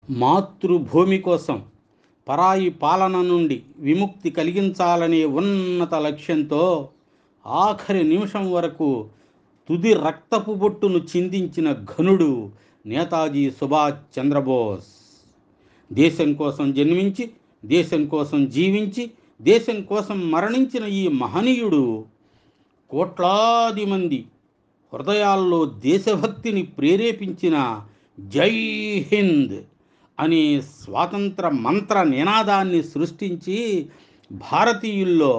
మాతృభూమి కోసం పరాయి పాలన నుండి విముక్తి కలిగించాలనే ఉన్నత లక్ష్యంతో ఆఖరి నిమిషం వరకు తుది రక్తపు బొట్టును చిందించిన ఘనుడు నేతాజీ సుభాష్ చంద్రబోస్. దేశం కోసం జన్మించి, దేశం కోసం జీవించి, దేశం కోసం మరణించిన ఈ మహనీయుడు కోట్లాది మంది హృదయాల్లో దేశభక్తిని ప్రేరేపించిన జై హింద్ అనే స్వాతంత్ర మంత్ర నినాదాన్ని సృష్టించి భారతీయుల్లో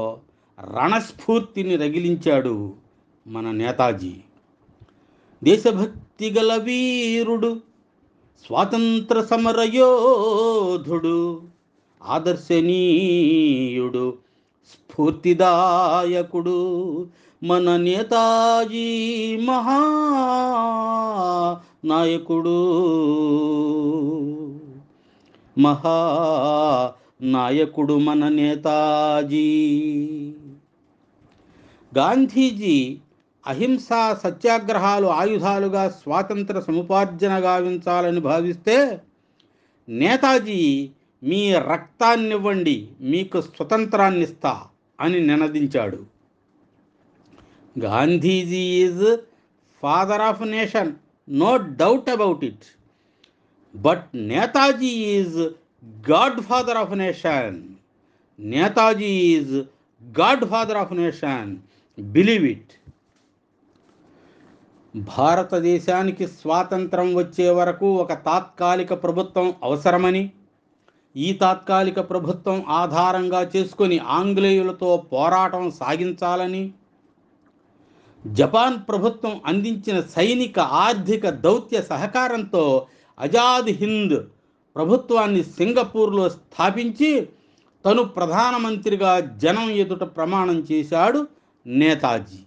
రణస్ఫూర్తిని రగిలించాడు మన నేతాజీ. దేశభక్తి గల వీరుడు, స్వాతంత్ర సమరయోధుడు, ఆదర్శనీయుడు, స్ఫూర్తిదాయకుడు మన నేతాజీ మహానాయకుడు. మహానాయకుడు మన నేతాజీ. గాంధీజీ అహింసా సత్యాగ్రహాలు ఆయుధాలుగా స్వాతంత్ర సముపార్జన గావించాలని భావిస్తే, నేతాజీ మీ రక్తాన్నివ్వండి, మీకు స్వతంత్రాన్నిస్తా అని నినదించాడు. Gandhiji is father of nation, no doubt about it. But Netaji is god father of nation. Netaji is god father of nation, believe it. భారతదేశానికి స్వాతంత్రం వచ్చే వరకు ఒక తాత్కాలిక ప్రభుత్వం అవసరమని, ఈ తాత్కాలిక ప్రభుత్వం ఆధారంగా చేసుకొని ఆంగ్లేయులతో పోరాటం సాగించాలని జపాన్ ప్రభుత్వం అందించిన సైనిక ఆర్థిక దౌత్య సహకారంతో ఆజాద్ హింద్ ప్రభుత్వాన్ని సింగపూర్లో స్థాపించి తను ప్రధానమంత్రిగా జనం ఎదుట ప్రమాణం చేశాడు నేతాజీ.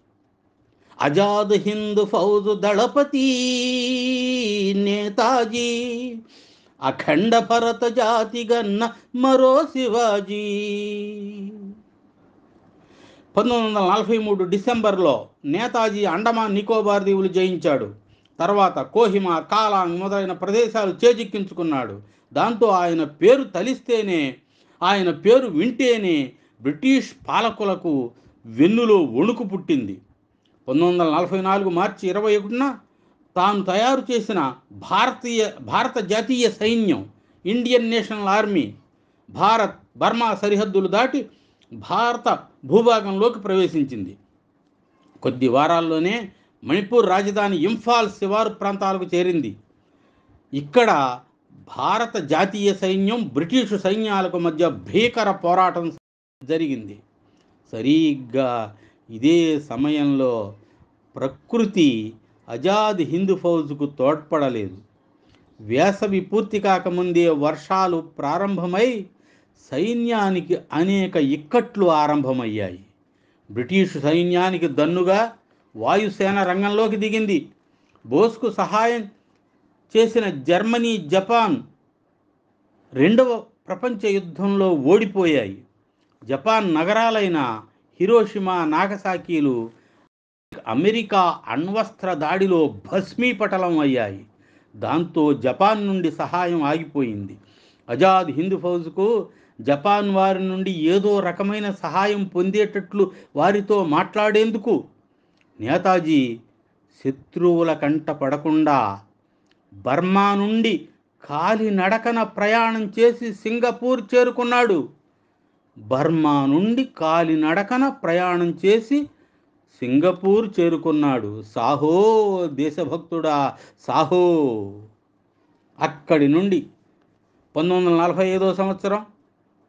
ఆజాద్ హింద్ ఫౌజ్ దళపతి నేతాజీ, అఖండ భరత జాతి గన్న మరో శివాజీ. 1943 డిసెంబర్లో నేతాజీ అండమాన్ నికోబార్ దీవులు జయించాడు. తర్వాత కోహిమా, కాలాంగ్ మొదలైన ప్రదేశాలు చేజిక్కించుకున్నాడు. దాంతో ఆయన పేరు తలిస్తేనే, ఆయన పేరు వింటేనే బ్రిటిష్ పాలకులకు వెన్నులో వణుకు పుట్టింది. 1944 మార్చి 21న తాను తయారు చేసిన భారత జాతీయ సైన్యం, Indian national army, Bharat Burma సరిహద్దులు దాటి భారత భూభాగంలోకి ప్రవేశించింది. కొద్ది వారాల్లోనే మణిపూర్ రాజధాని ఇంఫాల్ శివారు ప్రాంతాలకు చేరింది. ఇక్కడ భారత జాతీయ సైన్యం, బ్రిటిషు సైన్యాలకు మధ్య భీకర పోరాటం జరిగింది. సరిగ్గా ఇదే సమయంలో ప్రకృతి ఆజాద్ హింద్ ఫౌజ్కు తోడ్పడలేదు. వేసవి పూర్తి కాకముందే వర్షాలు ప్రారంభమై సైన్యానికి అనేక ఇక్కట్లు ఆరంభమయ్యాయి. బ్రిటిషు సైన్యానికి దన్నుగా వాయుసేన రంగంలోకి దిగింది. బోస్కు సహాయం చేసిన జర్మనీ, జపాన్ రెండవ ప్రపంచ యుద్ధంలో ఓడిపోయాయి. జపాన్ నగరాలైన హిరోషిమా, నాగసాకీలు అమెరికా అణ్వస్త్ర దాడిలో భస్మీపటలం అయ్యాయి. దాంతో జపాన్ నుండి సహాయం ఆగిపోయింది. ఆజాద్ హింద్ ఫౌజ్కు జపాన్ వారి నుండి ఏదో రకమైన సహాయం పొందేటట్లు వారితో మాట్లాడేందుకు నేతాజీ శత్రువుల కంట పడకుండా బర్మా నుండి కాలినడకన ప్రయాణం చేసి సింగపూర్ చేరుకున్నాడు. బర్మా నుండి కాలినడకన ప్రయాణం చేసి సింగపూర్ చేరుకున్నాడు. సాహో దేశభక్తుడా సాహో. అక్కడి నుండి 1945 సంవత్సరం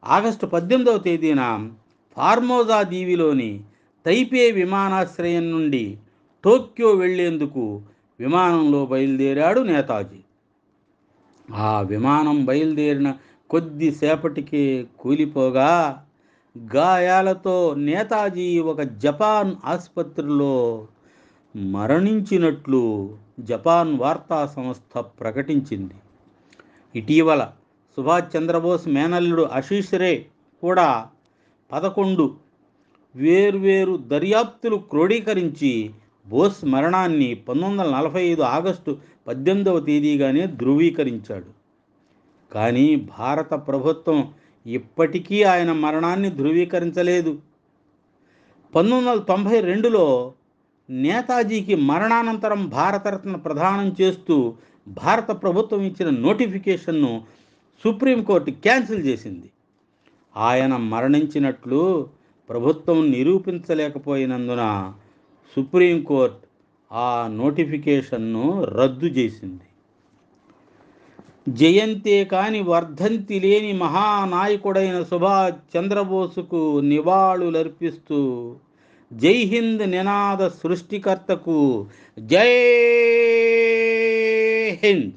ఆగస్టు 18వ తేదీన ఫార్మోజా దీవిలోని తైపే విమానాశ్రయం నుండి టోక్యో వెళ్లేందుకు విమానంలో బయలుదేరాడు నేతాజీ. ఆ విమానం బయలుదేరిన కొద్దిసేపటికే కూలిపోగా గాయాలతో నేతాజీ ఒక జపాన్ ఆసుపత్రిలో మరణించినట్లు జపాన్ వార్తా సంస్థ ప్రకటించింది. ఇటీవల సుభాష్ చంద్రబోస్ మేనల్లుడు ఆశీష్ రే కూడా 11 వేర్వేరు దర్యాప్తులు క్రోడీకరించి బోస్ మరణాన్ని 1945 ఆగస్టు 18వ తేదీగానే ధృవీకరించాడు. కానీ భారత ప్రభుత్వం ఇప్పటికీ ఆయన మరణాన్ని ధృవీకరించలేదు. 1992లో నేతాజీకి మరణానంతరం భారతరత్న ప్రదానం చేస్తూ భారత ప్రభుత్వం ఇచ్చిన నోటిఫికేషన్ను సుప్రీంకోర్టు క్యాన్సిల్ చేసింది. ఆయన మరణించినట్లు ప్రభుత్వం నిరూపించలేకపోయినందున సుప్రీంకోర్టు ఆ నోటిఫికేషన్ను రద్దు చేసింది. జయంతే కాని వర్ధంతి లేని మహానాయకుడైన సుభాష్ చంద్రబోసుకు నివాళులర్పిస్తూ జై హింద్ నినాద సృష్టికర్తకు జై హింద్.